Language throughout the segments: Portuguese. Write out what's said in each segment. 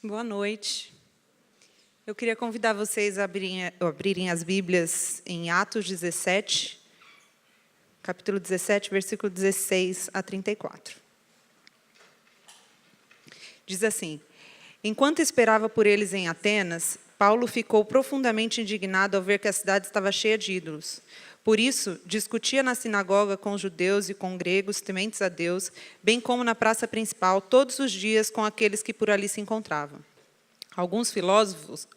Boa noite. Eu queria convidar vocês a abrirem as Bíblias em Atos 17, capítulo 17, versículo 16 a 34. Diz assim: Enquanto esperava por eles em Atenas, Paulo ficou profundamente indignado ao ver que a cidade estava cheia de ídolos. Por isso, discutia na sinagoga com os judeus e com gregos tementes a Deus, bem como na praça principal, todos os dias com aqueles que por ali se encontravam. Alguns filósofos,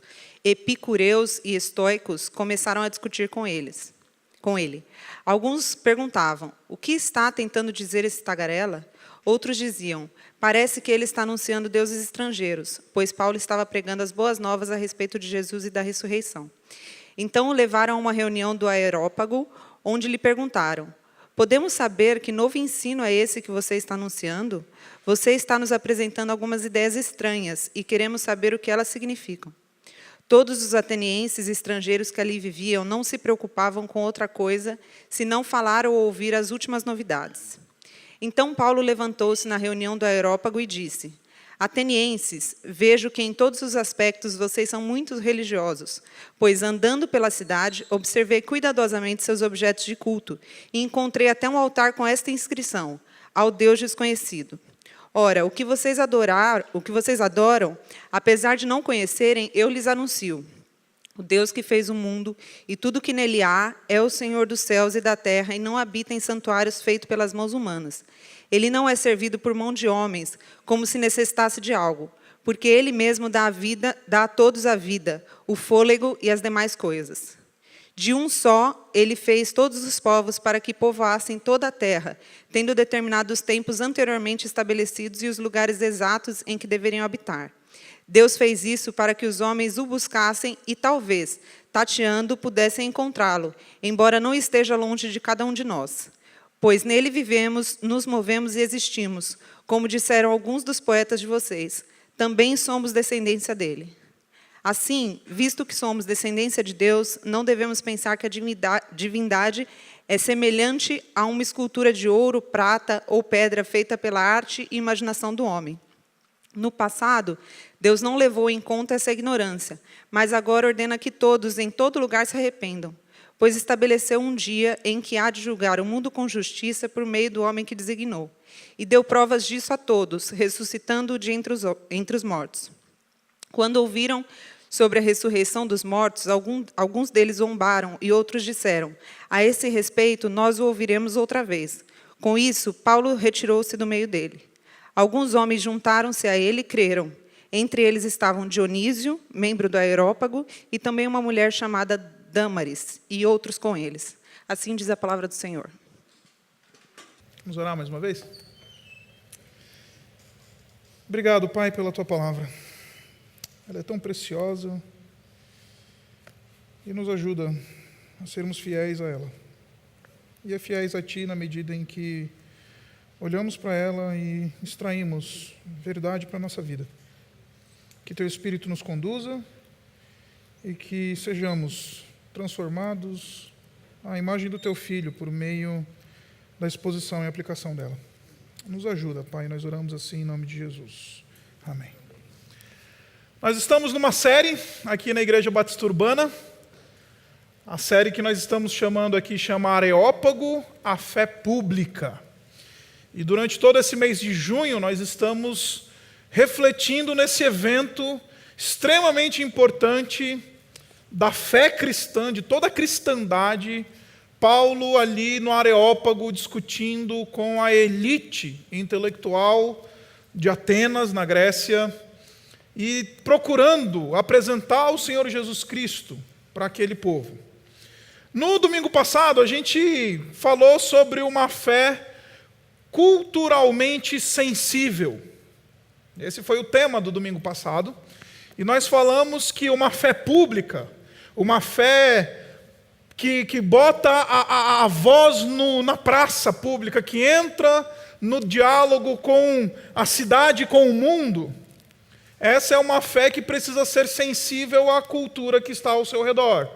epicureus e estoicos, começaram a discutir com ele. Alguns perguntavam: o que está tentando dizer esse tagarela? Outros diziam: parece que ele está anunciando deuses estrangeiros, pois Paulo estava pregando as boas novas a respeito de Jesus e da ressurreição. Então o levaram a uma reunião do Areópago, onde lhe perguntaram: podemos saber que novo ensino é esse que você está anunciando? Você está nos apresentando algumas ideias estranhas e queremos saber o que elas significam. Todos os atenienses e estrangeiros que ali viviam não se preocupavam com outra coisa, senão falar ou ouvir as últimas novidades. Então Paulo levantou-se na reunião do Areópago e disse: Atenienses, vejo que em todos os aspectos vocês são muito religiosos, pois andando pela cidade, observei cuidadosamente seus objetos de culto e encontrei até um altar com esta inscrição: ao Deus desconhecido. Ora, o que vocês adoram, apesar de não conhecerem, eu lhes anuncio. O Deus que fez o mundo e tudo que nele há é o Senhor dos céus e da terra e não habita em santuários feitos pelas mãos humanas. Ele não é servido por mão de homens, como se necessitasse de algo, porque ele mesmo dá a todos a vida, o fôlego e as demais coisas. De um só, ele fez todos os povos para que povoassem toda a terra, tendo determinado os tempos anteriormente estabelecidos e os lugares exatos em que deveriam habitar. Deus fez isso para que os homens o buscassem e, talvez, tateando, pudessem encontrá-lo, embora não esteja longe de cada um de nós. Pois nele vivemos, nos movemos e existimos, como disseram alguns dos poetas de vocês. Também somos descendência dele. Assim, visto que somos descendência de Deus, não devemos pensar que a divindade é semelhante a uma escultura de ouro, prata ou pedra feita pela arte e imaginação do homem. No passado, Deus não levou em conta essa ignorância, mas agora ordena que todos, em todo lugar, se arrependam, pois estabeleceu um dia em que há de julgar o mundo com justiça por meio do homem que designou, e deu provas disso a todos, ressuscitando-o de entre os mortos. Quando ouviram sobre a ressurreição dos mortos, alguns deles zombaram e outros disseram: a esse respeito, nós o ouviremos outra vez. Com isso, Paulo retirou-se do meio dele. Alguns homens juntaram-se a ele e creram. Entre eles estavam Dionísio, membro do Areópago, e também uma mulher chamada Dâmaris, e outros com eles. Assim diz a palavra do Senhor. Vamos orar mais uma vez? Obrigado, Pai, pela Tua palavra. Ela é tão preciosa e nos ajuda a sermos fiéis a ela. E é fiéis a Ti na medida em que olhamos para ela e extraímos verdade para a nossa vida. Que Teu Espírito nos conduza e que sejamos transformados à imagem do Teu Filho por meio da exposição e aplicação dela. Nos ajuda, Pai, nós oramos assim em nome de Jesus. Amém. Nós estamos numa série aqui na Igreja Batista Urbana, a série que nós estamos chamando aqui chama Areópago, a Fé Pública. E durante todo esse mês de junho nós estamos refletindo nesse evento extremamente importante da fé cristã, de toda a cristandade, Paulo ali no Areópago discutindo com a elite intelectual de Atenas, na Grécia, e procurando apresentar o Senhor Jesus Cristo para aquele povo. No domingo passado, a gente falou sobre uma fé culturalmente sensível. Esse foi o tema do domingo passado. E nós falamos que uma fé pública, uma fé que bota a voz na praça pública, que entra no diálogo com a cidade, com o mundo, essa é uma fé que precisa ser sensível à cultura que está ao seu redor.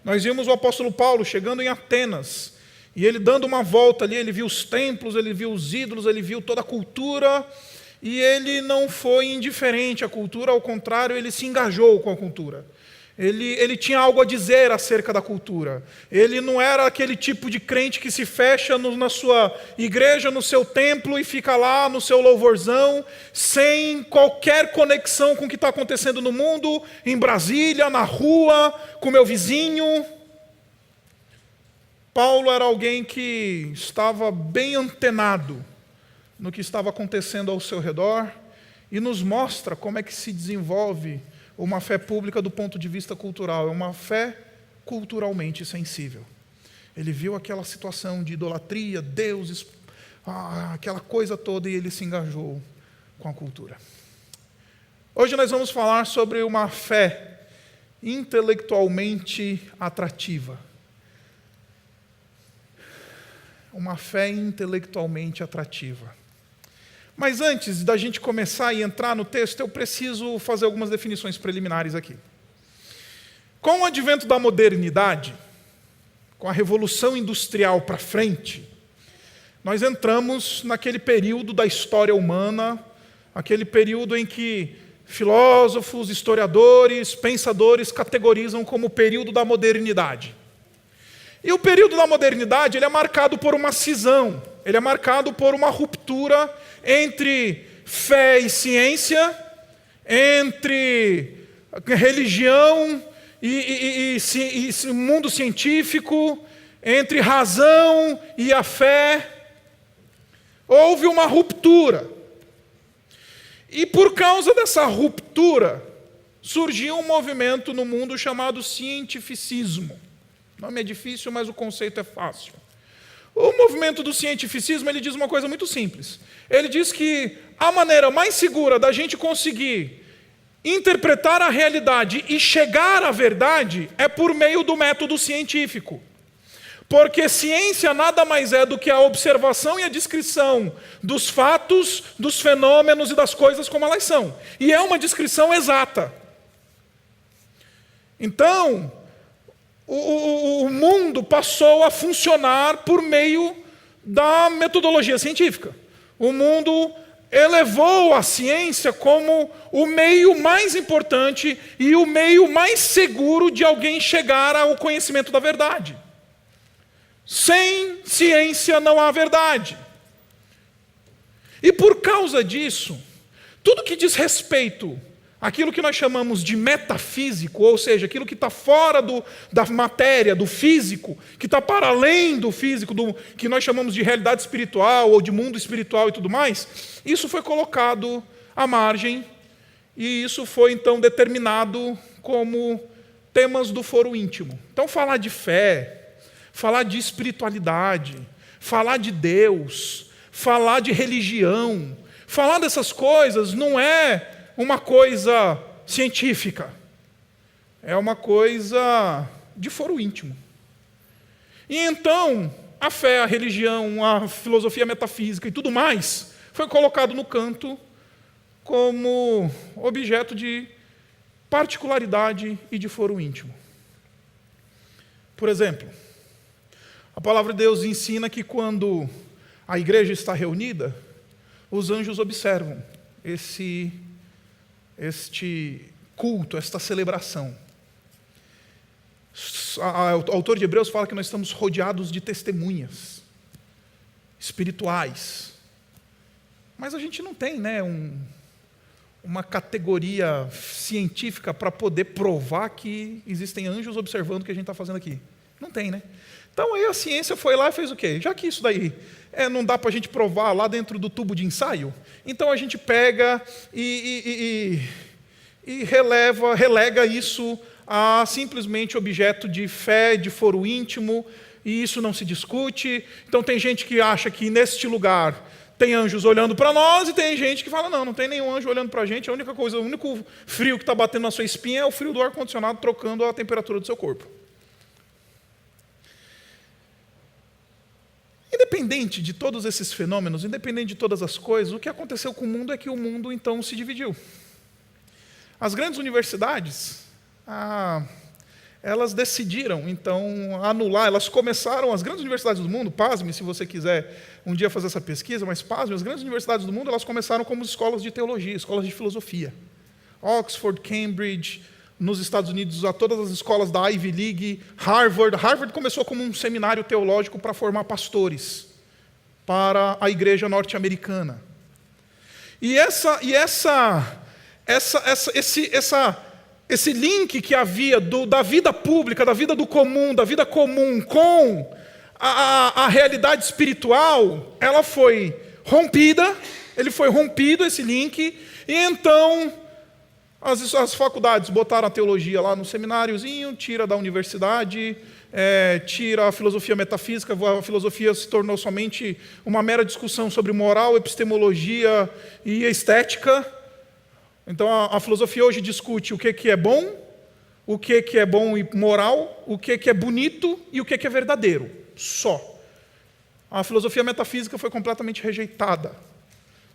Nós vimos o apóstolo Paulo chegando em Atenas, e ele dando uma volta ali, ele viu os templos, ele viu os ídolos, ele viu toda a cultura, e ele não foi indiferente à cultura, ao contrário, ele se engajou com a cultura. Ele tinha algo a dizer acerca da cultura. Ele não era aquele tipo de crente que se fecha na sua igreja, no seu templo, e fica lá no seu louvorzão, sem qualquer conexão com o que está acontecendo no mundo, em Brasília, na rua, com o meu vizinho. Paulo era alguém que estava bem antenado no que estava acontecendo ao seu redor e nos mostra como é que se desenvolve uma fé pública do ponto de vista cultural. É uma fé culturalmente sensível. Ele viu aquela situação de idolatria, deuses, aquela coisa toda, e ele se engajou com a cultura. Hoje nós vamos falar sobre uma fé intelectualmente atrativa. Uma fé intelectualmente atrativa. Mas antes da gente começar e entrar no texto, eu preciso fazer algumas definições preliminares aqui. Com o advento da modernidade, com a revolução industrial para frente, nós entramos naquele período da história humana, aquele período em que filósofos, historiadores, pensadores categorizam como o período da modernidade. E o período da modernidade ele é marcado por uma cisão, ele é marcado por uma ruptura entre fé e ciência, entre religião e mundo científico, entre razão e a fé. Houve uma ruptura. E por causa dessa ruptura, surgiu um movimento no mundo chamado cientificismo. O nome é difícil, mas o conceito é fácil. O movimento do cientificismo, ele diz uma coisa muito simples. Ele diz que a maneira mais segura da gente conseguir interpretar a realidade e chegar à verdade é por meio do método científico. Porque ciência nada mais é do que a observação e a descrição dos fatos, dos fenômenos e das coisas como elas são. E é uma descrição exata. Então, o mundo passou a funcionar por meio da metodologia científica. O mundo elevou a ciência como o meio mais importante e o meio mais seguro de alguém chegar ao conhecimento da verdade. Sem ciência não há verdade. E por causa disso, tudo que diz respeito àquilo que nós chamamos de metafísico, ou seja, aquilo que está fora da matéria, do físico, que está para além do físico, do que nós chamamos de realidade espiritual ou de mundo espiritual e tudo mais, isso foi colocado à margem e isso foi então determinado como temas do foro íntimo. Então falar de fé, falar de espiritualidade, falar de Deus, falar de religião, falar dessas coisas não é uma coisa científica, é uma coisa de foro íntimo. E então, a fé, a religião, a filosofia metafísica e tudo mais foi colocado no canto como objeto de particularidade e de foro íntimo. Por exemplo, a palavra de Deus ensina que quando a igreja está reunida, os anjos observam este culto, esta celebração. O autor de Hebreus fala que nós estamos rodeados de testemunhas espirituais. Mas a gente não tem, uma categoria científica para poder provar que existem anjos observando o que a gente está fazendo aqui. Não tem, né? Então aí a ciência foi lá e fez o quê? Já que isso daí não dá para a gente provar lá dentro do tubo de ensaio, então a gente pega e relega isso a simplesmente objeto de fé, de foro íntimo, e isso não se discute. Então tem gente que acha que neste lugar tem anjos olhando para nós, e tem gente que fala, não tem nenhum anjo olhando para a gente, a única coisa, o único frio que está batendo na sua espinha é o frio do ar-condicionado trocando a temperatura do seu corpo. Independente de todos esses fenômenos, independente de todas as coisas, o que aconteceu com o mundo é que o mundo então se dividiu. As grandes universidades, elas decidiram, então, anular, elas começaram, as grandes universidades do mundo, pasme se você quiser um dia fazer essa pesquisa, mas pasme, as grandes universidades do mundo, elas começaram como escolas de teologia, escolas de filosofia. Oxford, Cambridge, nos Estados Unidos, a todas as escolas da Ivy League, Harvard. Harvard começou como um seminário teológico para formar pastores para a igreja norte-americana. E esse link que havia da vida pública, da vida do comum, da vida comum com a realidade espiritual, ela foi rompida, ele foi rompido esse link, e então as faculdades botaram a teologia lá no semináriozinho, tira da universidade, tira a filosofia metafísica, a filosofia se tornou somente uma mera discussão sobre moral, epistemologia e estética. Então, a filosofia hoje discute o que é bom, o que é bom e moral, o que é bonito e o que é verdadeiro. Só. A filosofia metafísica foi completamente rejeitada.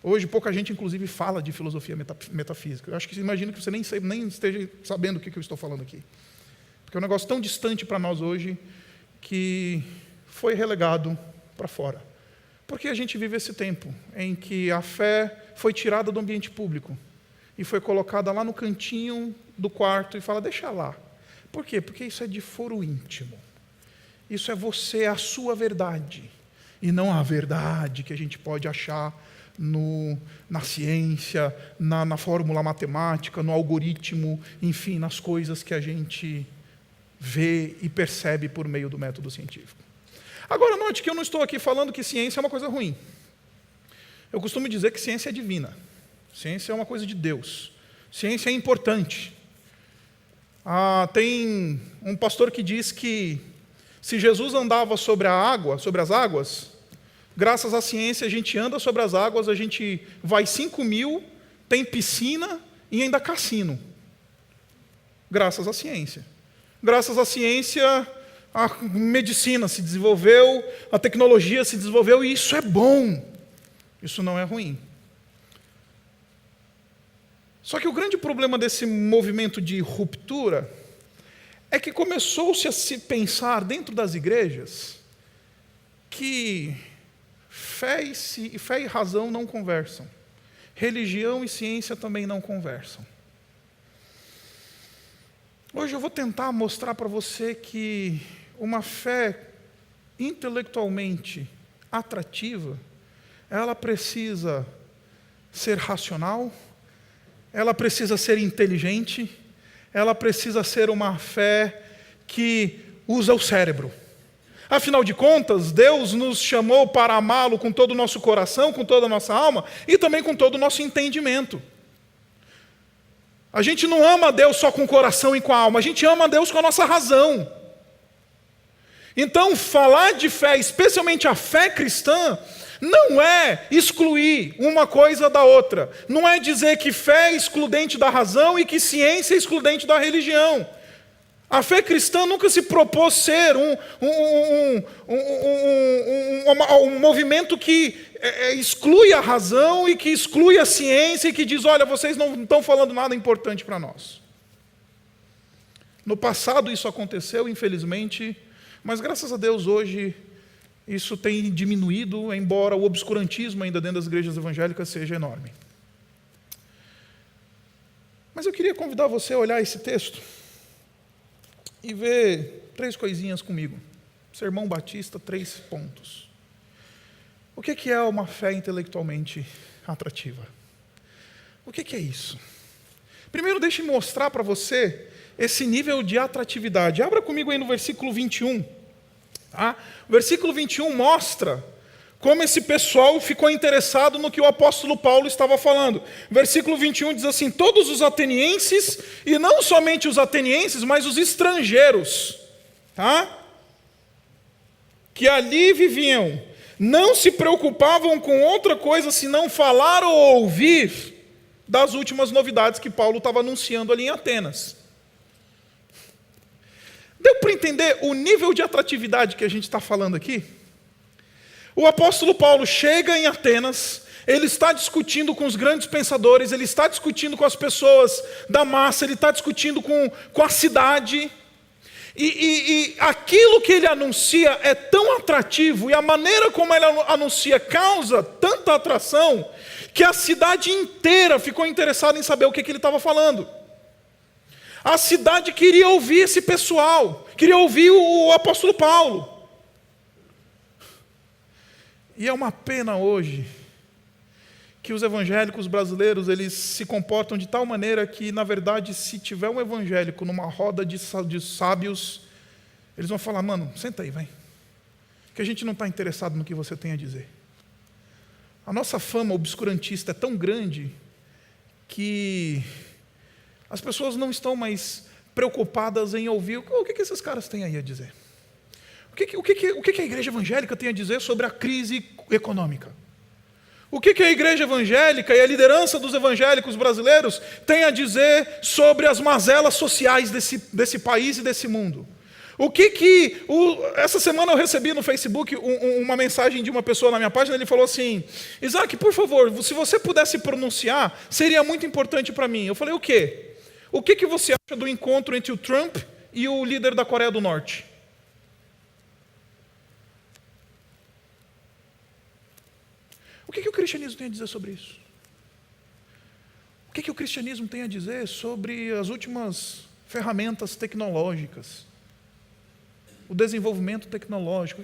Hoje, pouca gente, inclusive, fala de filosofia metafísica. Eu acho que imagino que você nem esteja sabendo o que eu estou falando aqui. Porque é um negócio tão distante para nós hoje que foi relegado para fora. Porque a gente vive esse tempo em que a fé foi tirada do ambiente público e foi colocada lá no cantinho do quarto e fala, deixa lá. Por quê? Porque isso é de foro íntimo. Isso é você, a sua verdade. E não a verdade que a gente pode achar na ciência, na fórmula matemática, no algoritmo, enfim, nas coisas que a gente vê e percebe por meio do método científico. Agora, note que eu não estou aqui falando que ciência é uma coisa ruim. Eu costumo dizer que ciência é divina. Ciência é uma coisa de Deus. Ciência é importante. Tem um pastor que diz que se Jesus andava sobre as águas, graças à ciência a gente anda sobre as águas, a gente vai 5 mil, tem piscina e ainda cassino. Graças à ciência. Graças à ciência, a medicina se desenvolveu, a tecnologia se desenvolveu, e isso é bom. Isso não é ruim. Só que o grande problema desse movimento de ruptura é que começou-se a se pensar dentro das igrejas que fé e razão não conversam. Religião e ciência também não conversam. Hoje eu vou tentar mostrar para você que uma fé intelectualmente atrativa, ela precisa ser racional, ela precisa ser inteligente, ela precisa ser uma fé que usa o cérebro. Afinal de contas, Deus nos chamou para amá-lo com todo o nosso coração, com toda a nossa alma e também com todo o nosso entendimento. A gente não ama a Deus só com o coração e com a alma, a gente ama a Deus com a nossa razão. Então, falar de fé, especialmente a fé cristã, não é excluir uma coisa da outra. Não é dizer que fé é excludente da razão e que ciência é excludente da religião. A fé cristã nunca se propôs ser um movimento que exclui a razão e que exclui a ciência e que diz, olha, vocês não estão falando nada importante para nós. No passado isso aconteceu, infelizmente, mas graças a Deus hoje isso tem diminuído, embora o obscurantismo ainda dentro das igrejas evangélicas seja enorme. Mas eu queria convidar você a olhar esse texto e ver 3 coisinhas comigo. Sermão Batista, 3 pontos. O que é uma fé intelectualmente atrativa? O que é isso? Primeiro, deixe-me mostrar para você esse nível de atratividade. Abra comigo aí no versículo 21. Tá? O versículo 21 mostra como esse pessoal ficou interessado no que o apóstolo Paulo estava falando. Versículo 21 diz assim, todos os atenienses, e não somente os atenienses, mas os estrangeiros, tá? Que ali viviam, não se preocupavam com outra coisa senão falar ou ouvir das últimas novidades que Paulo estava anunciando ali em Atenas. Deu para entender o nível de atratividade que a gente está falando aqui? O apóstolo Paulo chega em Atenas, ele está discutindo com os grandes pensadores, ele está discutindo com as pessoas da massa, ele está discutindo com a cidade, E aquilo que ele anuncia é tão atrativo, e a maneira como ele anuncia causa tanta atração, que a cidade inteira ficou interessada em saber o que ele estava falando. A cidade queria ouvir esse pessoal, queria ouvir o apóstolo Paulo. E é uma pena hoje que os evangélicos brasileiros, eles se comportam de tal maneira que, na verdade, se tiver um evangélico numa roda de sábios, eles vão falar: mano, senta aí, vai, que a gente não está interessado no que você tem a dizer. A nossa fama obscurantista é tão grande que as pessoas não estão mais preocupadas em ouvir o que esses caras têm aí a dizer. O que a igreja evangélica tem a dizer sobre a crise econômica? O que a igreja evangélica e a liderança dos evangélicos brasileiros tem a dizer sobre as mazelas sociais desse país e desse mundo? Essa semana eu recebi no Facebook uma mensagem de uma pessoa na minha página. Ele falou assim: Isaac, por favor, se você pudesse pronunciar, seria muito importante para mim. Eu falei: o quê? O que você acha do encontro entre o Trump e o líder da Coreia do Norte? O que o cristianismo tem a dizer sobre isso? O que o cristianismo tem a dizer sobre as últimas ferramentas tecnológicas? O desenvolvimento tecnológico?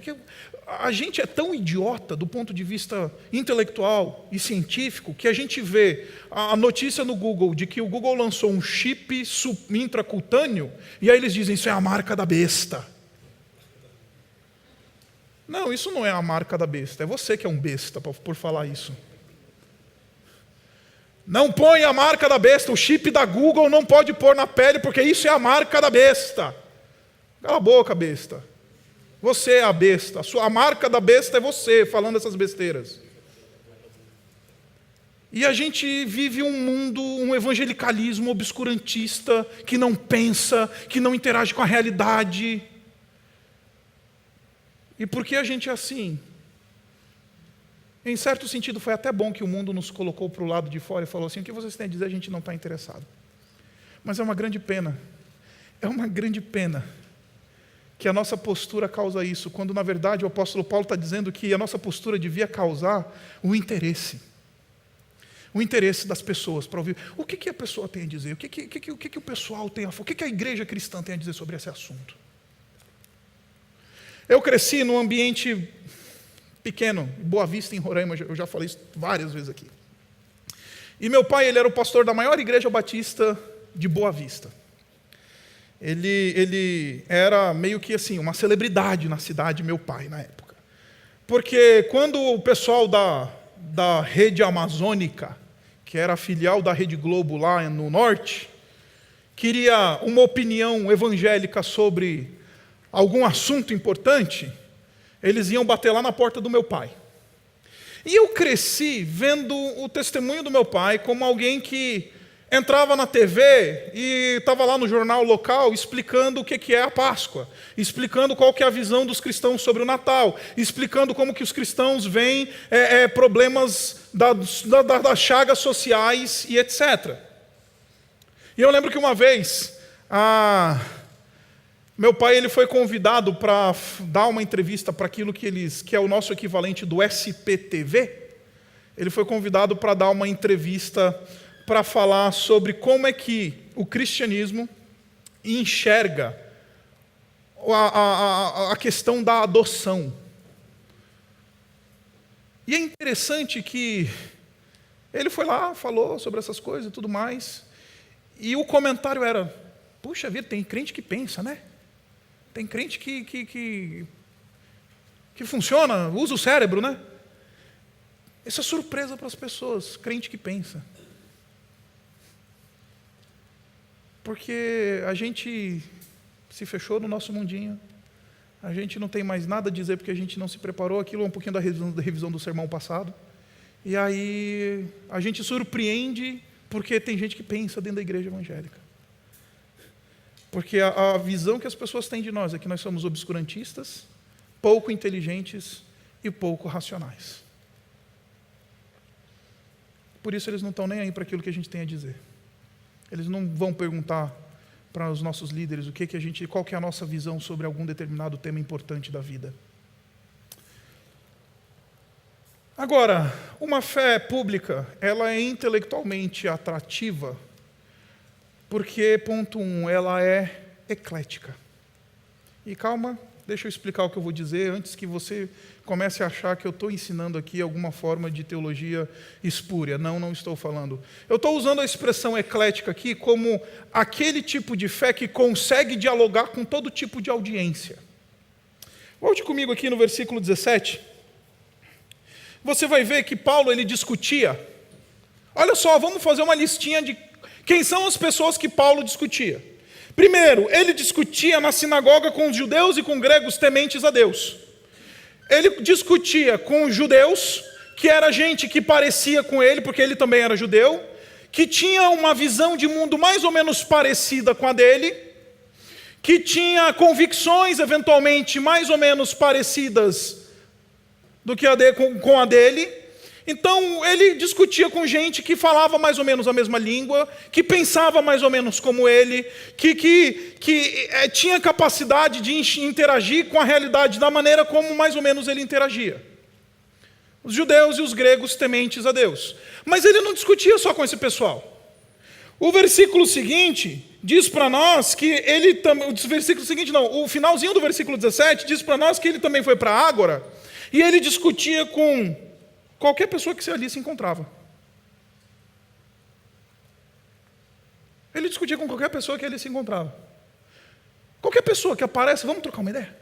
A gente é tão idiota do ponto de vista intelectual e científico que a gente vê a notícia no Google de que o Google lançou um chip intracutâneo e aí eles dizem: isso é a marca da besta. Não, isso não é a marca da besta, é você que é um besta por falar isso. Não põe a marca da besta, o chip da Google não pode pôr na pele, porque isso é a marca da besta. Cala a boca, besta. Você é a besta, a marca da besta é você falando essas besteiras. E a gente vive um mundo, um evangelicalismo obscurantista, que não pensa, que não interage com a realidade. E por que a gente é assim? Em certo sentido, foi até bom que o mundo nos colocou para o lado de fora e falou assim: o que vocês têm a dizer, a gente não está interessado. Mas é uma grande pena que a nossa postura causa isso, quando na verdade o apóstolo Paulo está dizendo que a nossa postura devia causar o interesse das pessoas para ouvir o que a pessoa tem a dizer, o que o pessoal tem a falar, o que a igreja cristã tem a dizer sobre esse assunto. Eu cresci num ambiente pequeno, Boa Vista, em Roraima, eu já falei isso várias vezes aqui. E meu pai, ele era o pastor da maior igreja batista de Boa Vista. Ele era meio que assim, uma celebridade na cidade, meu pai, na época. Porque quando o pessoal da Rede Amazônica, que era a filial da Rede Globo lá no norte, queria uma opinião evangélica sobre algum assunto importante, eles iam bater lá na porta do meu pai. E eu cresci vendo o testemunho do meu pai como alguém que entrava na TV e estava lá no jornal local explicando o que é a Páscoa, explicando qual que é a visão dos cristãos sobre o Natal, explicando como que os cristãos veem problemas das chagas sociais e etc. E eu lembro que uma vez meu pai, ele foi convidado para dar uma entrevista para aquilo que é o nosso equivalente do SPTV. Ele foi convidado para dar uma entrevista para falar sobre como é que o cristianismo enxerga a questão da adoção. E é interessante que ele foi lá, falou sobre essas coisas e tudo mais, e o comentário era: puxa vida, tem crente que pensa, né? Tem crente que funciona, usa o cérebro, né? Isso é surpresa para as pessoas, crente que pensa. Porque a gente se fechou no nosso mundinho, a gente não tem mais nada a dizer porque a gente não se preparou. Aquilo é um pouquinho da revisão do sermão passado. E aí a gente surpreende porque tem gente que pensa dentro da igreja evangélica. Porque a visão que as pessoas têm de nós é que nós somos obscurantistas, pouco inteligentes e pouco racionais. Por isso eles não estão nem aí para aquilo que a gente tem a dizer. Eles não vão perguntar para os nossos líderes qual que é a nossa visão sobre algum determinado tema importante da vida. Agora, uma fé pública, ela é intelectualmente atrativa, porque, ponto 1, ela é eclética. E calma, deixa eu explicar o que eu vou dizer antes que você comece a achar que eu estou ensinando aqui alguma forma de teologia espúria. Não estou falando. Eu estou usando a expressão eclética aqui como aquele tipo de fé que consegue dialogar com todo tipo de audiência. Volte comigo aqui no versículo 17. Você vai ver que Paulo, ele discutia. Olha só, vamos fazer uma listinha de quem são as pessoas que Paulo discutia. Primeiro, ele discutia na sinagoga com os judeus e com gregos tementes a Deus. Ele discutia com os judeus, que era gente que parecia com ele, porque ele também era judeu, que tinha uma visão de mundo mais ou menos parecida com a dele, que tinha convicções, eventualmente, mais ou menos parecidas com a dele. Então, ele discutia com gente que falava mais ou menos a mesma língua, que pensava mais ou menos como ele, que tinha capacidade de interagir com a realidade da maneira como mais ou menos ele interagia. Os judeus e os gregos tementes a Deus. Mas ele não discutia só com esse pessoal. O versículo seguinte diz para nós que ele também... O finalzinho do versículo 17 diz para nós que ele também foi para a Ágora, e ele discutia com qualquer pessoa que ali se encontrava. Ele discutia com qualquer pessoa que ali se encontrava. Qualquer pessoa que aparece, vamos trocar uma ideia.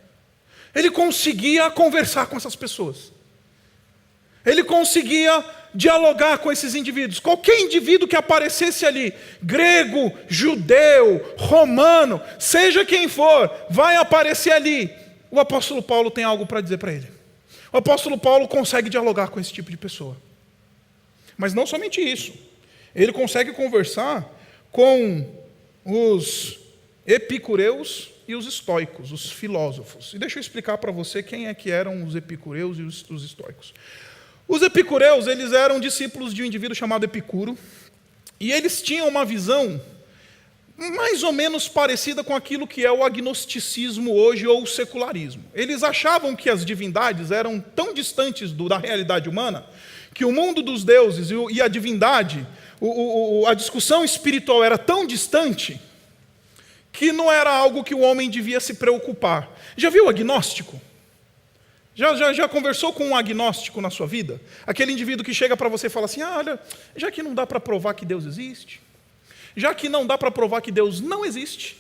Ele conseguia conversar com essas pessoas. Ele conseguia dialogar com esses indivíduos. Qualquer indivíduo que aparecesse ali, grego, judeu, romano, seja quem for, vai aparecer ali. O apóstolo Paulo tem algo para dizer para ele. O apóstolo Paulo consegue dialogar com esse tipo de pessoa. Mas não somente isso. Ele consegue conversar com os epicureus e os estoicos, os filósofos. E deixa eu explicar para você quem é que eram os epicureus e os estoicos. Os epicureus, eles eram discípulos de um indivíduo chamado Epicuro, e eles tinham uma visão mais ou menos parecida com aquilo que é o agnosticismo hoje, ou o secularismo. Eles achavam que as divindades eram tão distantes da realidade humana, que o mundo dos deuses e a divindade, a discussão espiritual era tão distante, que não era algo que o homem devia se preocupar. Já viu o agnóstico? Já conversou com um agnóstico na sua vida? Aquele indivíduo que chega para você e fala assim, olha, já que não dá para provar que Deus existe, já que não dá para provar que Deus não existe,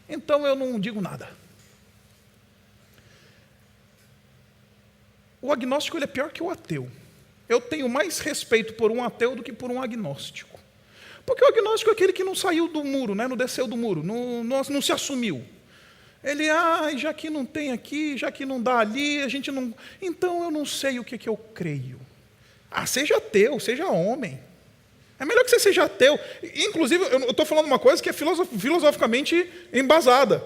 então eu não digo nada. O agnóstico ele é pior que o ateu. Eu tenho mais respeito por um ateu do que por um agnóstico. Porque o agnóstico é aquele que não saiu do muro, não desceu do muro, não se assumiu. Ele, já que não tem aqui, já que não dá ali, a gente não... Então eu não sei o que eu creio. Seja ateu, seja homem. É melhor que você seja ateu. Inclusive, eu estou falando uma coisa que é filosoficamente embasada.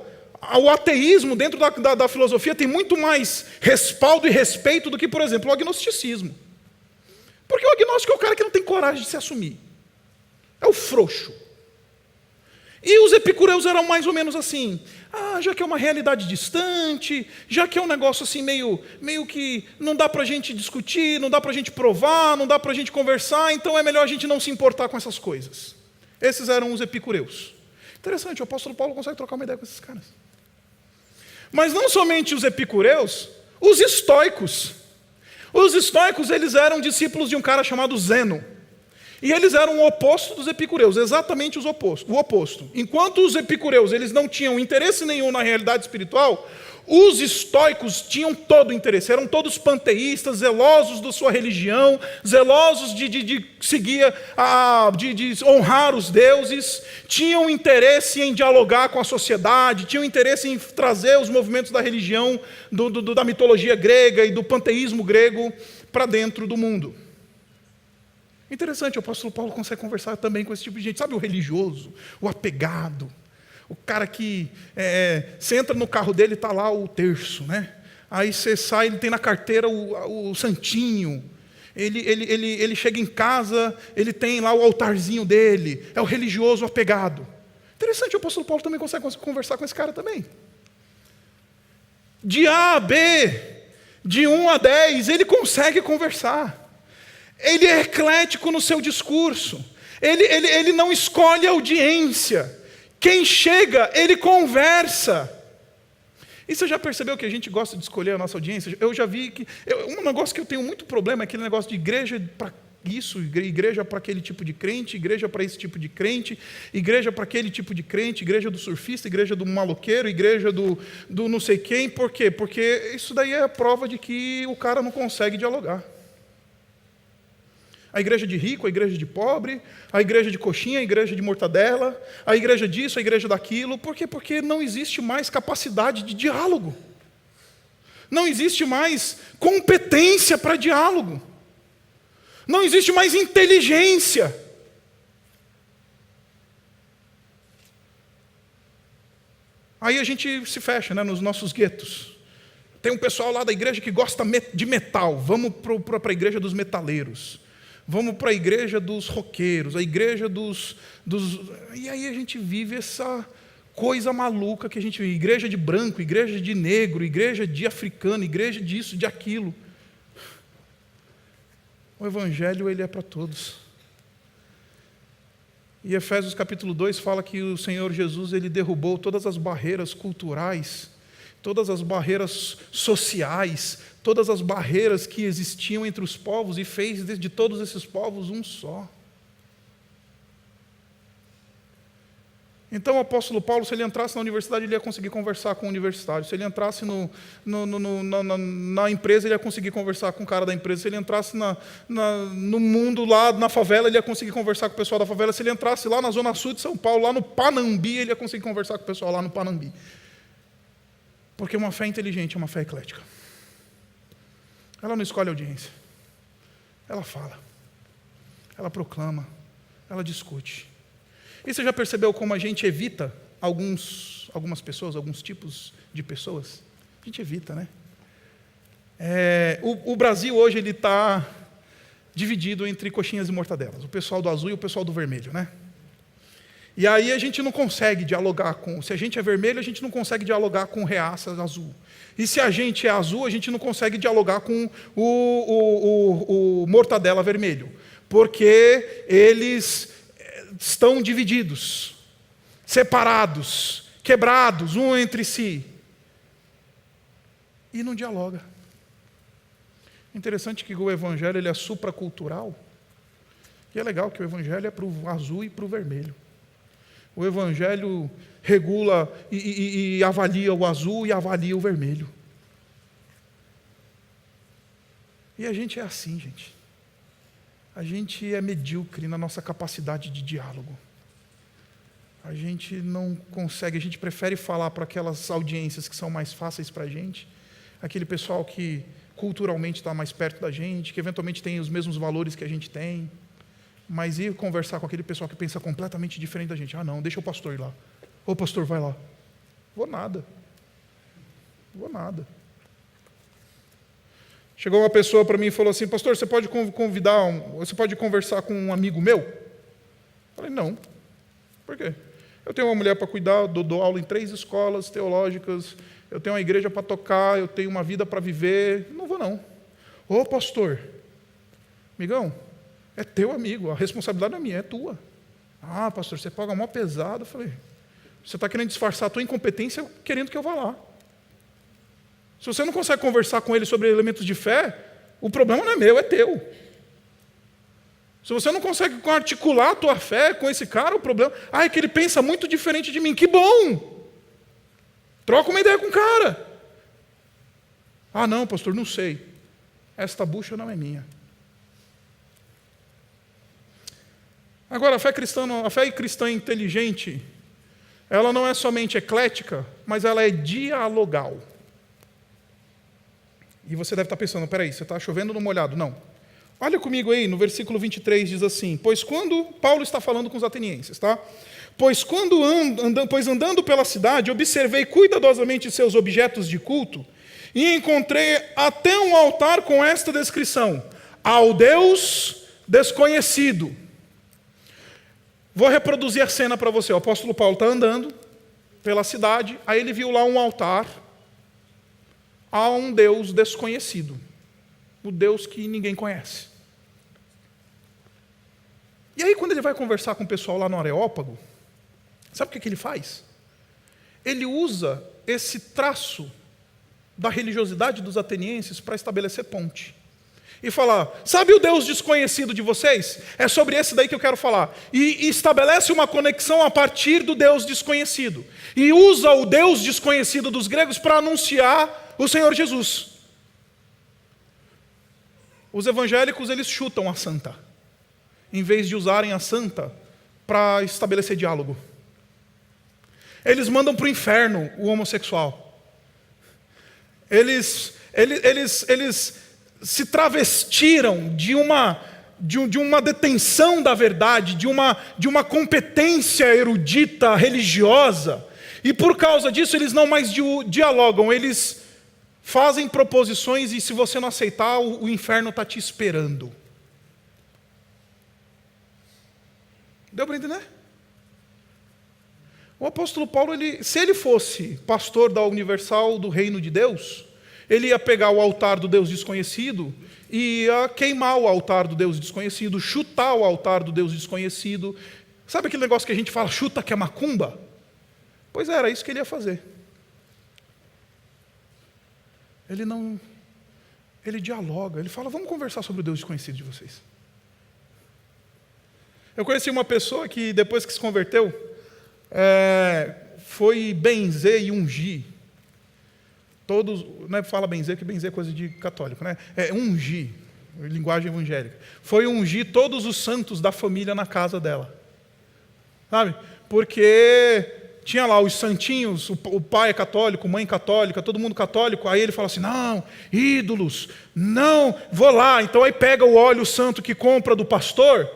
O ateísmo, dentro da filosofia, tem muito mais respaldo e respeito do que, por exemplo, o agnosticismo. Porque o agnóstico é o cara que não tem coragem de se assumir. É o frouxo. E os epicureus eram mais ou menos assim. Já que é uma realidade distante, já que é um negócio assim meio que não dá para a gente discutir, não dá para a gente provar, não dá para a gente conversar, então é melhor a gente não se importar com essas coisas. Esses eram os epicureus. Interessante, o apóstolo Paulo consegue trocar uma ideia com esses caras. Mas não somente os epicureus, os estoicos. Os estoicos, eles eram discípulos de um cara chamado Zeno. E eles eram o oposto dos epicureus, exatamente o oposto. Enquanto os epicureus eles não tinham interesse nenhum na realidade espiritual, os estoicos tinham todo o interesse, eram todos panteístas, zelosos da sua religião, zelosos de seguir, de honrar os deuses, tinham interesse em dialogar com a sociedade, tinham interesse em trazer os movimentos da religião, da mitologia grega e do panteísmo grego para dentro do mundo. Interessante, o apóstolo Paulo consegue conversar também com esse tipo de gente. Sabe o religioso, o apegado, o cara que você entra no carro dele e está lá o terço, né? Aí você sai, ele tem na carteira o santinho. Ele chega em casa, ele tem lá o altarzinho dele. É o religioso apegado. Interessante, o apóstolo Paulo também consegue conversar com esse cara também. De A a B, de 1 a 10, ele consegue conversar. Ele é eclético no seu discurso. Ele não escolhe audiência. Quem chega, ele conversa. E você já percebeu que a gente gosta de escolher a nossa audiência? Eu já vi que... um negócio que eu tenho muito problema é aquele negócio de igreja para isso, igreja para aquele tipo de crente, igreja para esse tipo de crente, igreja para aquele tipo de crente, igreja do surfista, igreja do maloqueiro, igreja do não sei quem. Por quê? Porque isso daí é a prova de que o cara não consegue dialogar. A igreja de rico, a igreja de pobre, a igreja de coxinha, a igreja de mortadela, a igreja disso, a igreja daquilo. Por quê? Porque não existe mais capacidade de diálogo. Não existe mais competência para diálogo. Não existe mais inteligência. Aí a gente se fecha, né, nos nossos guetos. Tem um pessoal lá da igreja que gosta de metal. Vamos para a igreja dos metaleiros. Vamos para a igreja dos roqueiros, a igreja dos... E aí a gente vive essa coisa maluca que a gente vive. Igreja de branco, igreja de negro, igreja de africano, igreja disso, de aquilo. O evangelho, ele é para todos. E Efésios capítulo 2 fala que o Senhor Jesus, ele derrubou todas as barreiras culturais, todas as barreiras sociais, todas as barreiras que existiam entre os povos e fez de todos esses povos um só. Então o apóstolo Paulo, se ele entrasse na universidade, ele ia conseguir conversar com o universitário. Se ele entrasse na empresa, ele ia conseguir conversar com o cara da empresa. Se ele entrasse no mundo, lá na favela, ele ia conseguir conversar com o pessoal da favela. Se ele entrasse lá na zona sul de São Paulo, lá no Panambi, ele ia conseguir conversar com o pessoal lá no Panambi. Porque uma fé inteligente é uma fé eclética. Ela não escolhe audiência. Ela fala. Ela proclama. Ela discute. E você já percebeu como a gente evita algumas pessoas, alguns tipos de pessoas? A gente evita, né? O Brasil hoje ele está dividido entre coxinhas e mortadelas. O pessoal do azul e o pessoal do vermelho, né? E aí a gente não consegue dialogar com... Se a gente é vermelho, a gente não consegue dialogar com reaça azul. E se a gente é azul, a gente não consegue dialogar com o mortadela vermelho. Porque eles estão divididos, separados, quebrados um entre si. E não dialoga. Interessante que o evangelho ele é supracultural. E é legal que o evangelho é para o azul e para o vermelho. O evangelho regula e avalia o azul e avalia o vermelho. E a gente é assim, gente. A gente é medíocre na nossa capacidade de diálogo. A gente não consegue, a gente prefere falar para aquelas audiências que são mais fáceis para a gente, aquele pessoal que culturalmente está mais perto da gente, que eventualmente tem os mesmos valores que a gente tem, mas ir conversar com aquele pessoal que pensa completamente diferente da gente. Ah, não, deixa o pastor ir lá. Ô, pastor, vai lá. Vou nada. Chegou uma pessoa para mim e falou assim, pastor, você pode você pode conversar com um amigo meu? Eu falei, não. Por quê? Eu tenho uma mulher para cuidar, dou aula em 3 escolas teológicas, eu tenho uma igreja para tocar, eu tenho uma vida para viver, não vou não. Ô pastor, amigão, é teu amigo, a responsabilidade não é minha, é tua. Ah, pastor, você paga mó pesado. Eu falei, você está querendo disfarçar a tua incompetência querendo que eu vá lá. Se você não consegue conversar com ele sobre elementos de fé, o problema não é meu, é teu. Se você não consegue articular a tua fé com esse cara, o problema... é que ele pensa muito diferente de mim. Que bom! Troca uma ideia com o cara. Ah, não, pastor, não sei. Esta bucha não é minha. Agora, a fé cristã inteligente, ela não é somente eclética, mas ela é dialogal. E você deve estar pensando, peraí, você está chovendo no molhado. Não. Olha comigo aí, no versículo 23 diz assim, Paulo está falando com os atenienses, tá? Pois andando pela cidade, observei cuidadosamente seus objetos de culto e encontrei até um altar com esta descrição, ao Deus desconhecido. Vou reproduzir a cena para você. O apóstolo Paulo está andando pela cidade, aí ele viu lá um altar a um Deus desconhecido, o Deus que ninguém conhece. E aí, quando ele vai conversar com o pessoal lá no Areópago, sabe o que ele faz? Ele usa esse traço da religiosidade dos atenienses para estabelecer ponte. E falar, sabe o Deus desconhecido de vocês? É sobre esse daí que eu quero falar. E estabelece uma conexão a partir do Deus desconhecido. E usa o Deus desconhecido dos gregos para anunciar o Senhor Jesus. Os evangélicos, eles chutam a santa, em vez de usarem a santa para estabelecer diálogo. Eles mandam para o inferno o homossexual. Eles se travestiram de uma detenção da verdade, de uma competência erudita, religiosa, e por causa disso eles não mais dialogam, eles fazem proposições e se você não aceitar, o inferno está te esperando. Deu para entender? O apóstolo Paulo, se ele fosse pastor da Universal do Reino de Deus, ele ia pegar o altar do Deus desconhecido e ia queimar o altar do Deus desconhecido, chutar o altar do Deus desconhecido. Sabe aquele negócio que a gente fala, chuta que é macumba? Pois era isso que ele ia fazer. Ele dialoga, ele fala, vamos conversar sobre o Deus desconhecido de vocês. Eu conheci uma pessoa que depois que se converteu, foi benzer e ungir. Todos, não é fala benzer, que benzer é coisa de católico, né? É ungir, linguagem evangélica. Foi ungir todos os santos da família na casa dela. Sabe? Porque tinha lá os santinhos, o pai é católico, mãe católica, todo mundo católico, aí ele fala assim, não, ídolos, não, vou lá. Então aí pega o óleo santo que compra do pastor,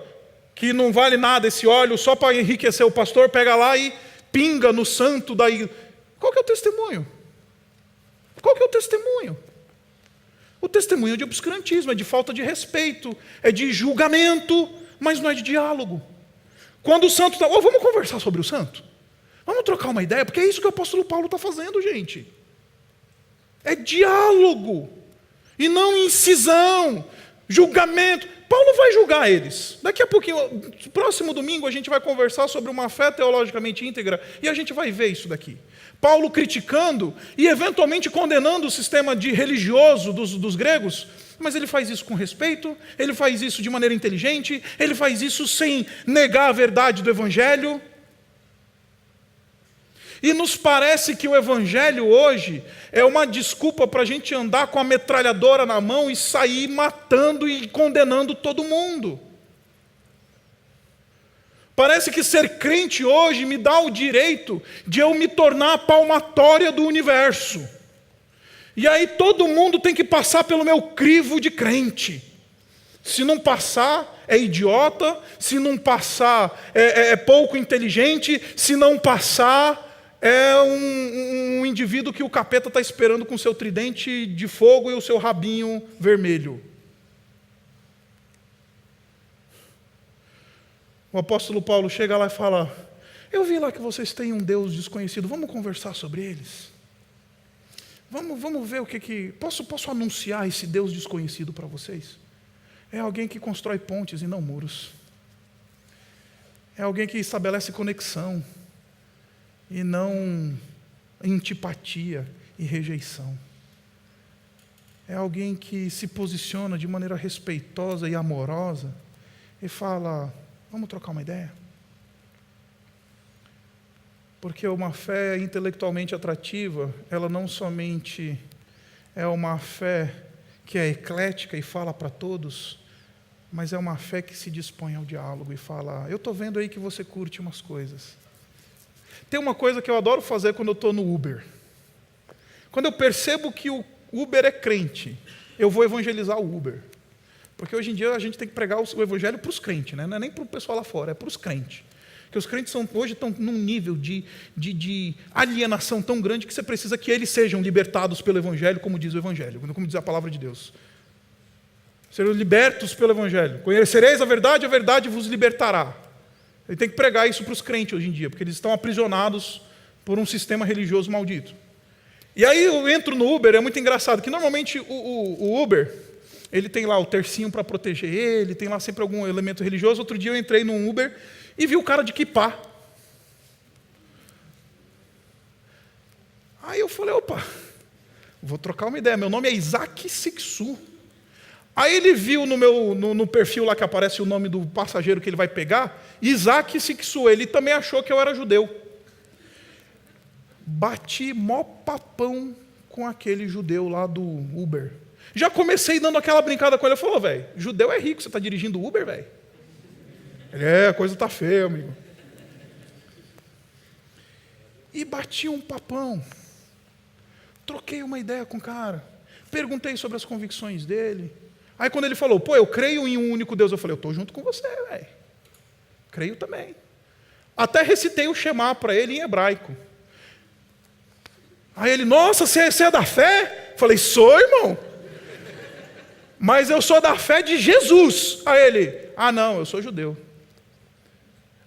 que não vale nada esse óleo, só para enriquecer o pastor, pega lá e pinga no santo da igreja. Qual que é o testemunho? Qual que é o testemunho? O testemunho é de obscurantismo, é de falta de respeito, é de julgamento, mas não é de diálogo. Quando o santo está... vamos conversar sobre o santo? Vamos trocar uma ideia, porque é isso que o apóstolo Paulo está fazendo, gente. É diálogo, e não incisão, julgamento. Paulo vai julgar eles. Daqui a pouquinho, próximo domingo, a gente vai conversar sobre uma fé teologicamente íntegra, e a gente vai ver isso daqui. Paulo criticando e eventualmente condenando o sistema religioso dos gregos, mas ele faz isso com respeito, ele faz isso de maneira inteligente, ele faz isso sem negar a verdade do Evangelho. E nos parece que o Evangelho hoje é uma desculpa para a gente andar com a metralhadora na mão e sair matando e condenando todo mundo. Parece que ser crente hoje me dá o direito de eu me tornar a palmatória do universo. E aí todo mundo tem que passar pelo meu crivo de crente. Se não passar, é idiota. Se não passar, é pouco inteligente. Se não passar, é um indivíduo que o capeta está esperando com seu tridente de fogo e o seu rabinho vermelho. O apóstolo Paulo chega lá e fala, eu vi lá que vocês têm um Deus desconhecido, vamos conversar sobre eles? Vamos ver o que... Posso anunciar esse Deus desconhecido para vocês? É alguém que constrói pontes e não muros. É alguém que estabelece conexão e não antipatia e rejeição. É alguém que se posiciona de maneira respeitosa e amorosa e fala, vamos trocar uma ideia? Porque uma fé intelectualmente atrativa, ela não somente é uma fé que é eclética e fala para todos, mas é uma fé que se dispõe ao diálogo e fala, eu estou vendo aí que você curte umas coisas. Tem uma coisa que eu adoro fazer quando eu estou no Uber. Quando eu percebo que o Uber é crente, eu vou evangelizar o Uber. Porque hoje em dia a gente tem que pregar o evangelho para os crentes, né? Não é nem para o pessoal lá fora, é para os crentes. Porque os crentes hoje estão num nível de alienação tão grande que você precisa que eles sejam libertados pelo evangelho, como diz o evangelho, como diz a palavra de Deus. Serão libertos pelo evangelho. Conhecereis a verdade vos libertará. Ele tem que pregar isso para os crentes hoje em dia, porque eles estão aprisionados por um sistema religioso maldito. E aí eu entro no Uber, é muito engraçado, que normalmente o Uber, ele tem lá o tercinho para proteger ele, tem lá sempre algum elemento religioso. Outro dia eu entrei num Uber e vi o cara de quipá. Aí eu falei, opa, vou trocar uma ideia, meu nome é Isaac Siksu. Aí ele viu no perfil lá que aparece o nome do passageiro que ele vai pegar, Isaac Siksu, ele também achou que eu era judeu. Bati mó papão com aquele judeu lá do Uber. Já comecei dando aquela brincada com ele, eu falei, velho, judeu é rico, você está dirigindo Uber, velho? Ele, a coisa está feia, amigo. E bati um papão. Troquei uma ideia com o cara. Perguntei sobre as convicções dele. Aí quando ele falou, pô, eu creio em um único Deus, eu falei, eu estou junto com você, velho. Creio também. Até recitei o Shema para ele em hebraico. Aí ele, nossa, você é da fé? Falei, sou, irmão. Mas eu sou da fé de Jesus. Aí ele, não, eu sou judeu.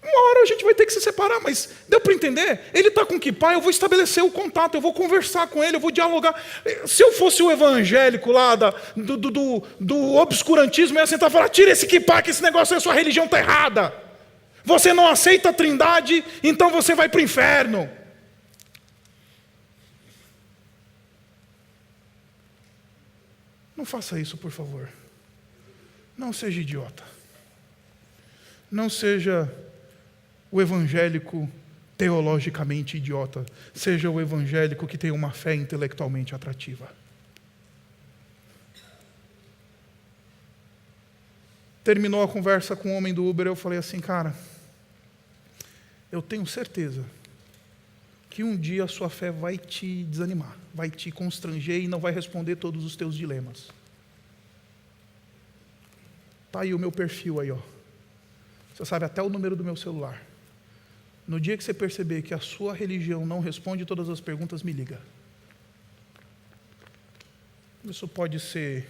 Uma hora a gente vai ter que se separar, mas deu para entender? Ele está com kippá, eu vou estabelecer o contato, eu vou conversar com ele, eu vou dialogar. Se eu fosse o evangélico lá do obscurantismo, eu ia sentar e falar, tira esse kippá, que esse negócio aí, a sua religião está errada. Você não aceita a trindade, então você vai para o inferno. Não faça isso, por favor. Não seja idiota. Não seja o evangélico teologicamente idiota. Seja o evangélico que tem uma fé intelectualmente atrativa. Terminou a conversa com o homem do Uber, eu falei assim, cara, eu tenho certeza que um dia a sua fé vai te desanimar, vai te constranger e não vai responder todos os teus dilemas. Está aí o meu perfil aí, ó. Você sabe até o número do meu celular. No dia que você perceber que a sua religião não responde todas as perguntas, me liga. Isso pode ser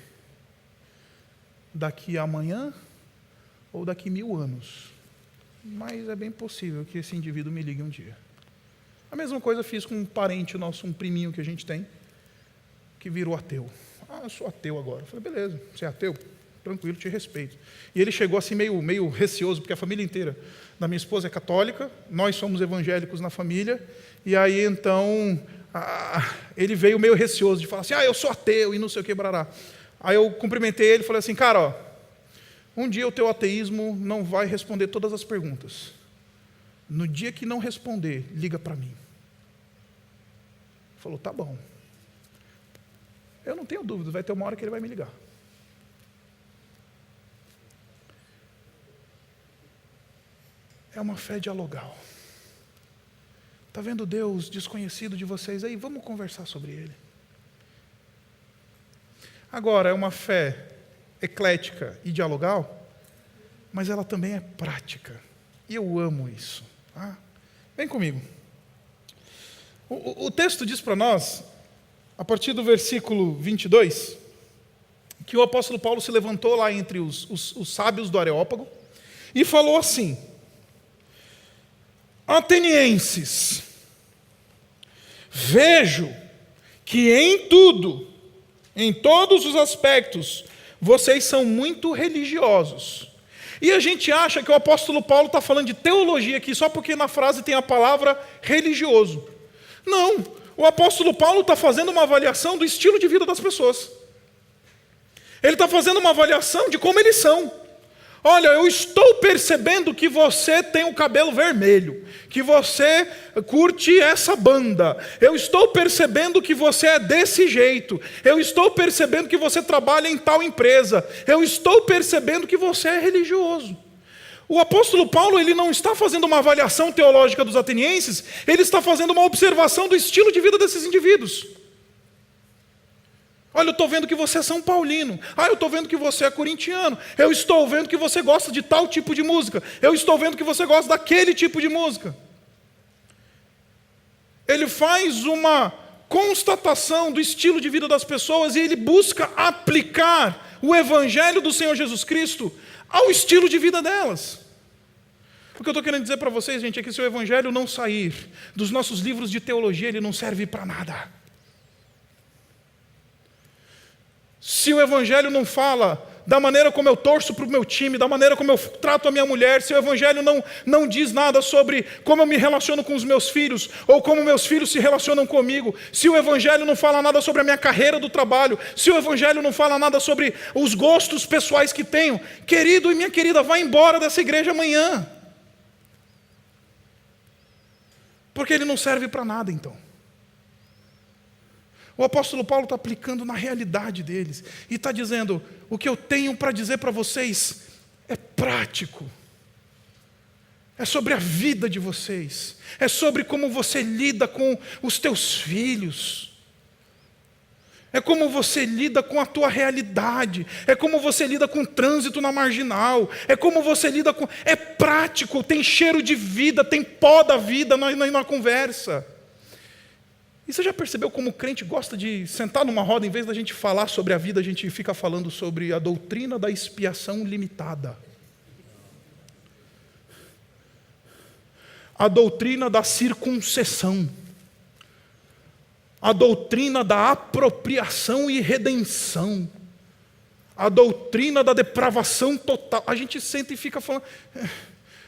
daqui a amanhã ou daqui 1000 anos. Mas é bem possível que esse indivíduo me ligue um dia. A mesma coisa fiz com um parente nosso, um priminho que a gente tem, que virou ateu. Eu sou ateu agora. Eu falei, beleza, você é ateu? Tranquilo, te respeito. E ele chegou assim meio receoso, porque a família inteira da minha esposa é católica, nós somos evangélicos na família, e aí então ele veio meio receoso de falar assim, eu sou ateu e não sei o que, brará. Aí eu cumprimentei ele e falei assim, cara, ó, um dia o teu ateísmo não vai responder todas as perguntas. No dia que não responder, liga para mim. Ele falou, tá bom. Eu não tenho dúvida, vai ter uma hora que ele vai me ligar. É uma fé dialogal. Está vendo Deus desconhecido de vocês aí? Vamos conversar sobre Ele. Agora, é uma fé eclética e dialogal, mas ela também é prática. E eu amo isso. Vem comigo. O texto diz para nós, a partir do versículo 22, que o apóstolo Paulo se levantou lá entre os sábios do Areópago e falou assim, atenienses, vejo que em tudo, em todos os aspectos, vocês são muito religiosos. E a gente acha que o apóstolo Paulo está falando de teologia aqui, só porque na frase tem a palavra religioso. Não, o apóstolo Paulo está fazendo uma avaliação do estilo de vida das pessoas. Ele está fazendo uma avaliação de como eles são. Olha, eu estou percebendo que você tem o cabelo vermelho, que você curte essa banda, eu estou percebendo que você é desse jeito, eu estou percebendo que você trabalha em tal empresa, eu estou percebendo que você é religioso. O apóstolo Paulo, ele não está fazendo uma avaliação teológica dos atenienses, ele está fazendo uma observação do estilo de vida desses indivíduos. Olha, eu estou vendo que você é São Paulino. Eu estou vendo que você é corintiano. Eu estou vendo que você gosta de tal tipo de música. Eu estou vendo que você gosta daquele tipo de música. Ele faz uma constatação do estilo de vida das pessoas e ele busca aplicar o evangelho do Senhor Jesus Cristo ao estilo de vida delas. O que eu estou querendo dizer para vocês, gente, é que se o Evangelho não sair dos nossos livros de teologia, ele não serve para nada. Se o Evangelho não fala da maneira como eu torço para o meu time, da maneira como eu trato a minha mulher, se o Evangelho não diz nada sobre como eu me relaciono com os meus filhos, ou como meus filhos se relacionam comigo, se o Evangelho não fala nada sobre a minha carreira do trabalho, se o Evangelho não fala nada sobre os gostos pessoais que tenho, querido e minha querida, vá embora dessa igreja amanhã. Porque ele não serve para nada, então. O apóstolo Paulo está aplicando na realidade deles. E está dizendo, o que eu tenho para dizer para vocês é prático. É sobre a vida de vocês. É sobre como você lida com os teus filhos. É como você lida com a tua realidade. É como você lida com o trânsito na marginal. É como você lida com... É prático, tem cheiro de vida, tem pó da vida na conversa. E você já percebeu como o crente gosta de sentar numa roda, em vez da gente falar sobre a vida, a gente fica falando sobre a doutrina da expiação limitada. A doutrina da circuncisão. A doutrina da apropriação e redenção. A doutrina da depravação total. A gente senta e fica falando...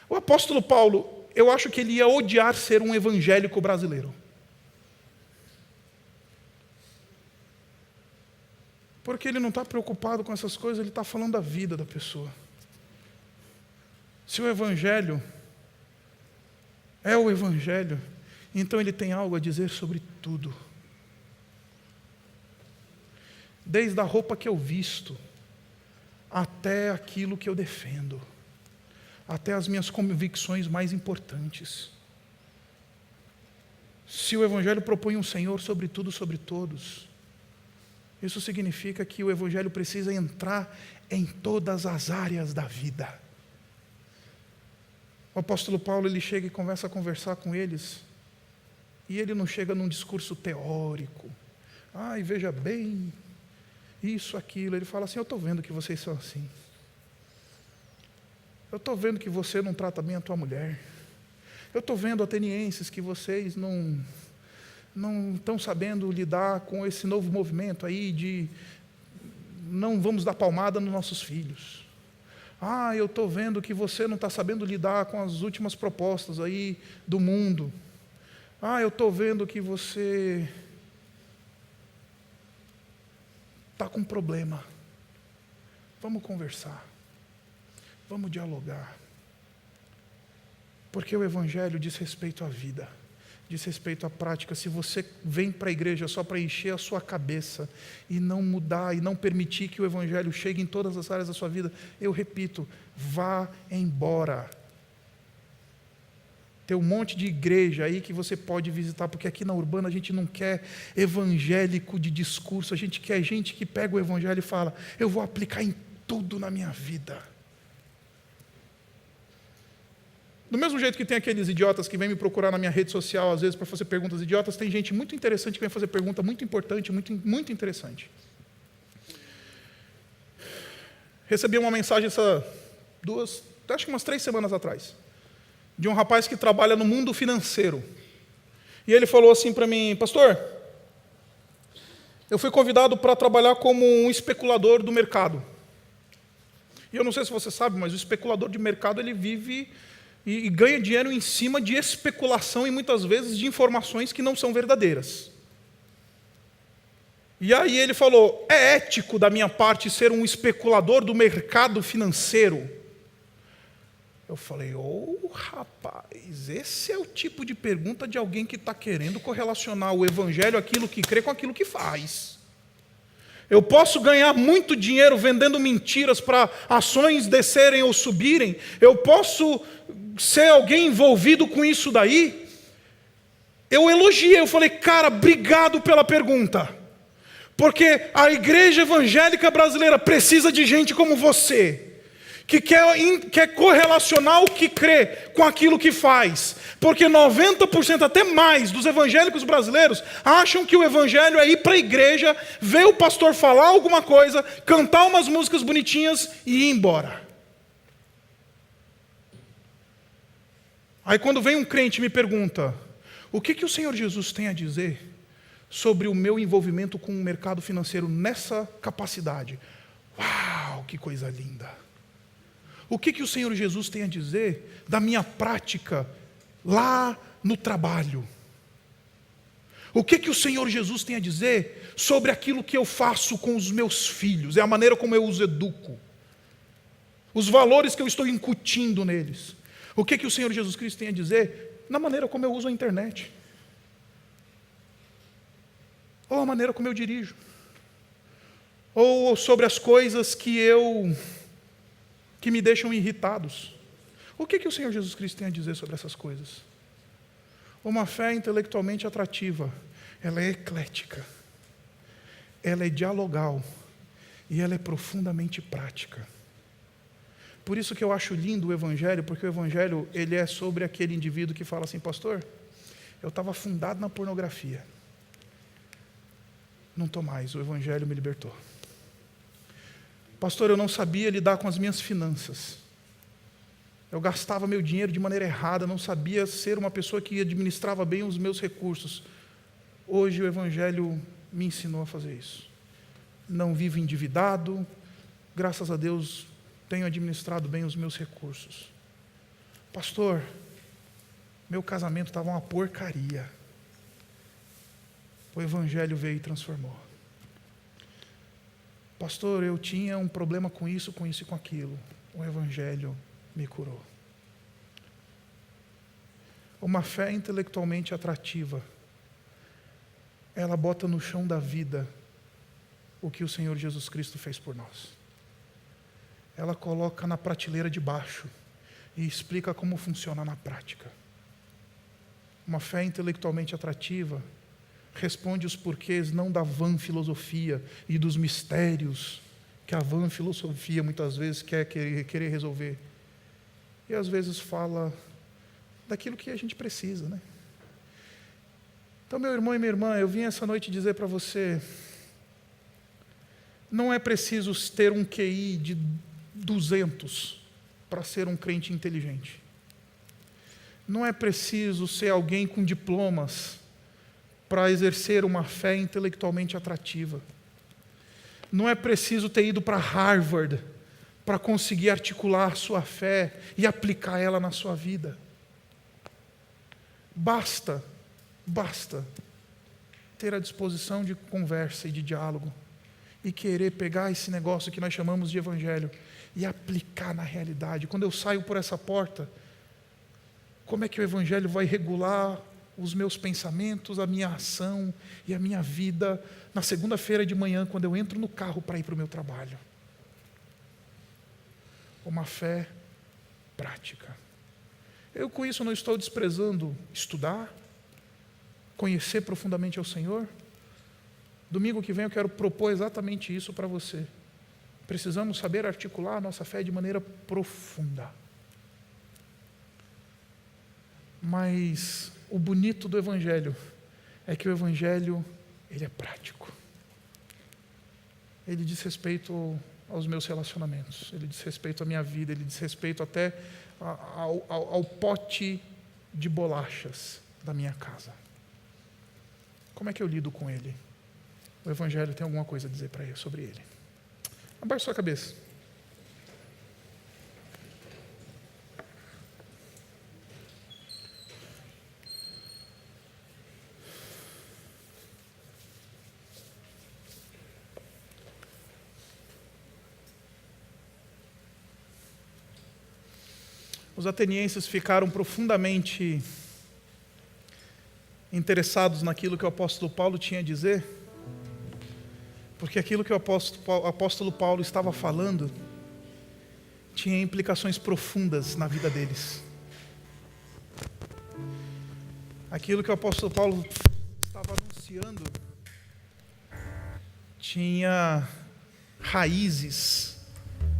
O apóstolo Paulo, eu acho que ele ia odiar ser um evangélico brasileiro. Porque ele não está preocupado com essas coisas, ele está falando da vida da pessoa. Se o Evangelho é o Evangelho, então ele tem algo a dizer sobre tudo. Desde a roupa que eu visto, até aquilo que eu defendo, até as minhas convicções mais importantes. Se o Evangelho propõe um Senhor sobre tudo, sobre todos, isso significa que o Evangelho precisa entrar em todas as áreas da vida. O apóstolo Paulo, ele chega e começa a conversar com eles, e ele não chega num discurso teórico. Ai, veja bem, isso, aquilo. Ele fala assim, eu estou vendo que vocês são assim. Eu estou vendo que você não trata bem a tua mulher. Eu estou vendo, atenienses, que vocês não estão sabendo lidar com esse novo movimento aí de não vamos dar palmada nos nossos filhos. Ah, eu estou vendo que você não está sabendo lidar com as últimas propostas aí do mundo. Ah, eu estou vendo que você está com problema. Vamos conversar. Vamos dialogar. Porque o Evangelho diz respeito à vida. Diz respeito à prática. Se você vem para a igreja só para encher a sua cabeça e não mudar, e não permitir que o Evangelho chegue em todas as áreas da sua vida, eu repito, vá embora. Tem um monte de igreja aí que você pode visitar, porque aqui na Urbana a gente não quer evangélico de discurso, a gente quer gente que pega o Evangelho e fala, eu vou aplicar em tudo na minha vida. Do mesmo jeito que tem aqueles idiotas que vêm me procurar na minha rede social, às vezes, para fazer perguntas idiotas, tem gente muito interessante que vem fazer pergunta muito importante, muito interessante. Recebi uma mensagem acho que umas 3 semanas atrás, de um rapaz que trabalha no mundo financeiro. E ele falou assim para mim, pastor, eu fui convidado para trabalhar como um especulador do mercado. E eu não sei se você sabe, mas o especulador de mercado, ele vive e ganha dinheiro em cima de especulação e muitas vezes de informações que não são verdadeiras. E aí ele falou, é ético da minha parte ser um especulador do mercado financeiro? Eu falei, rapaz, esse é o tipo de pergunta de alguém que está querendo correlacionar o Evangelho, aquilo que crê, com aquilo que faz. Eu posso ganhar muito dinheiro vendendo mentiras para ações descerem ou subirem. Eu posso ser alguém envolvido com isso daí. Eu elogiei, eu falei, cara, obrigado pela pergunta. Porque a igreja evangélica brasileira precisa de gente como você, que quer correlacionar o que crê com aquilo que faz. Porque 90%, até mais, dos evangélicos brasileiros acham que o evangelho é ir para a igreja, ver o pastor falar alguma coisa, cantar umas músicas bonitinhas e ir embora. Aí quando vem um crente e me pergunta, o que o Senhor Jesus tem a dizer sobre o meu envolvimento com o mercado financeiro nessa capacidade? Uau, que coisa linda! O que o Senhor Jesus tem a dizer da minha prática lá no trabalho? O que o Senhor Jesus tem a dizer sobre aquilo que eu faço com os meus filhos? É a maneira como eu os educo. Os valores que eu estou incutindo neles. O que o Senhor Jesus Cristo tem a dizer na maneira como eu uso a internet? Ou a maneira como eu dirijo? Ou sobre as coisas que me deixam irritados? O que o Senhor Jesus Cristo tem a dizer sobre essas coisas? Uma fé intelectualmente atrativa, ela é eclética, ela é dialogal e ela é profundamente prática. Por isso que eu acho lindo o Evangelho, porque o Evangelho ele é sobre aquele indivíduo que fala assim, pastor, eu estava afundado na pornografia, não estou mais, o Evangelho me libertou. Pastor, eu não sabia lidar com as minhas finanças, eu gastava meu dinheiro de maneira errada, não sabia ser uma pessoa que administrava bem os meus recursos. Hoje o Evangelho me ensinou a fazer isso. Não vivo endividado, graças a Deus tenho administrado bem os meus recursos. Pastor, meu casamento estava uma porcaria. O Evangelho veio e transformou. Pastor, eu tinha um problema com isso e com aquilo. O Evangelho me curou. Uma fé intelectualmente atrativa, ela bota no chão da vida o que o Senhor Jesus Cristo fez por nós. Ela coloca na prateleira de baixo e explica como funciona na prática. Uma fé intelectualmente atrativa responde os porquês não da vã filosofia e dos mistérios que a vã filosofia muitas vezes querer resolver. E às vezes fala daquilo que a gente precisa, né? Então, meu irmão e minha irmã, eu vim essa noite dizer para você, não é preciso ter um QI de 200 para ser um crente inteligente. Não é preciso ser alguém com diplomas para exercer uma fé intelectualmente atrativa. Não é preciso ter ido para Harvard para conseguir articular sua fé e aplicar ela na sua vida. Basta ter a disposição de conversa e de diálogo e querer pegar esse negócio que nós chamamos de Evangelho e aplicar na realidade. Quando eu saio por essa porta, como é que o Evangelho vai regular os meus pensamentos, a minha ação e a minha vida na segunda-feira de manhã, quando eu entro no carro para ir para o meu trabalho? Uma fé prática. Eu com isso não estou desprezando estudar, conhecer profundamente ao Senhor. Domingo que vem eu quero propor exatamente isso para você. Precisamos saber articular a nossa fé de maneira profunda. Mas o bonito do Evangelho é que o Evangelho, ele é prático. Ele diz respeito aos meus relacionamentos, ele diz respeito à minha vida, ele diz respeito até ao pote de bolachas da minha casa. Como é que eu lido com ele? O Evangelho tem alguma coisa a dizer para ele, sobre ele. Abaixe sua cabeça. Os atenienses ficaram profundamente interessados naquilo que o apóstolo Paulo tinha a dizer, porque aquilo que o apóstolo Paulo estava falando tinha implicações profundas na vida deles. Aquilo que o apóstolo Paulo estava anunciando tinha raízes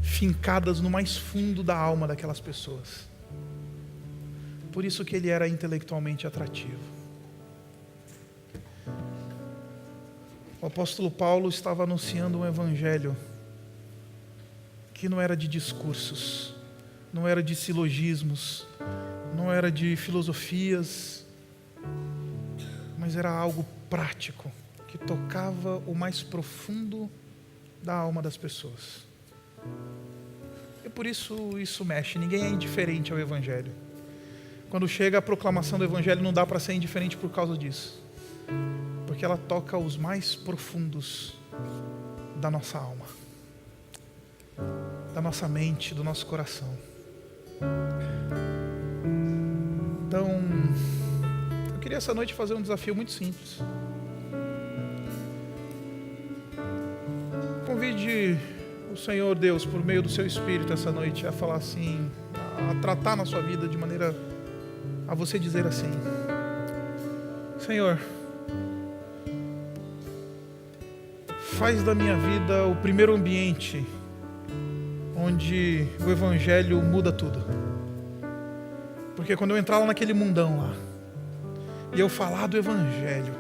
fincadas no mais fundo da alma daquelas pessoas. Por isso que ele era intelectualmente atrativo. O apóstolo Paulo estava anunciando um evangelho que não era de discursos, não era de silogismos, não era de filosofias, mas era algo prático, que tocava o mais profundo da alma das pessoas. E por isso mexe, ninguém é indiferente ao Evangelho. Quando chega a proclamação do Evangelho, não dá para ser indiferente por causa disso, porque ela toca os mais profundos da nossa alma, da nossa mente, do nosso coração. Então, eu queria essa noite fazer um desafio muito simples. Convide o Senhor Deus, por meio do seu Espírito, essa noite, a falar assim, a tratar na sua vida de maneira a você dizer assim: Senhor, faz da minha vida o primeiro ambiente onde o Evangelho muda tudo. Porque quando eu entrar lá naquele mundão lá, e eu falar do Evangelho,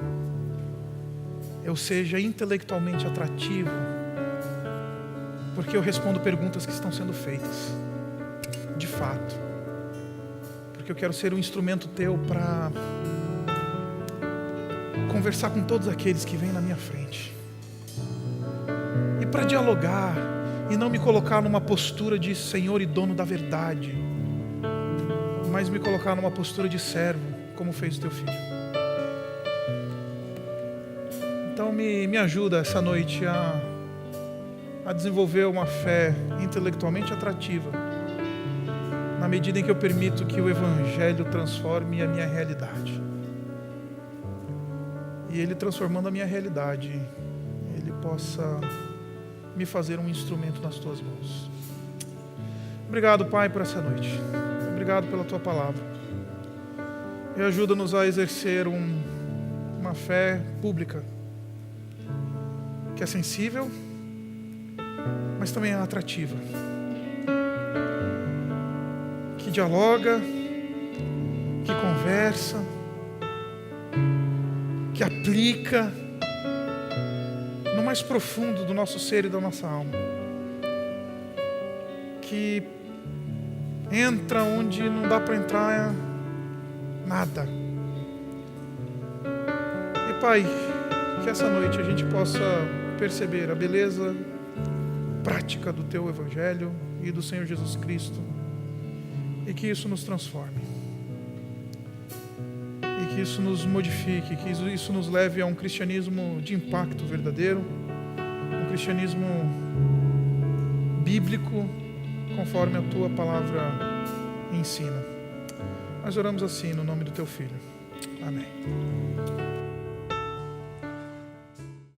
eu seja intelectualmente atrativo, porque eu respondo perguntas que estão sendo feitas, de fato. Porque eu quero ser um instrumento teu para conversar com todos aqueles que vêm na minha frente. E para dialogar, e não me colocar numa postura de Senhor e dono da verdade, mas me colocar numa postura de servo, como fez o teu filho. Então me ajuda essa noite a desenvolver uma fé intelectualmente atrativa, na medida em que eu permito que o Evangelho transforme a minha realidade. E Ele transformando a minha realidade, Ele possa me fazer um instrumento nas Tuas mãos. Obrigado, Pai, por essa noite. Obrigado pela Tua palavra. E ajuda-nos a exercer uma fé pública, que é sensível, mas também é atrativa, que dialoga, que conversa, que aplica no mais profundo do nosso ser e da nossa alma, que entra onde não dá para entrar nada. E Pai, que essa noite a gente possa perceber a beleza prática do Teu Evangelho e do Senhor Jesus Cristo, e que isso nos transforme, e que isso nos modifique, que isso nos leve a um cristianismo de impacto verdadeiro, um cristianismo bíblico, conforme a Tua palavra ensina. Nós oramos assim no nome do Teu Filho. Amém.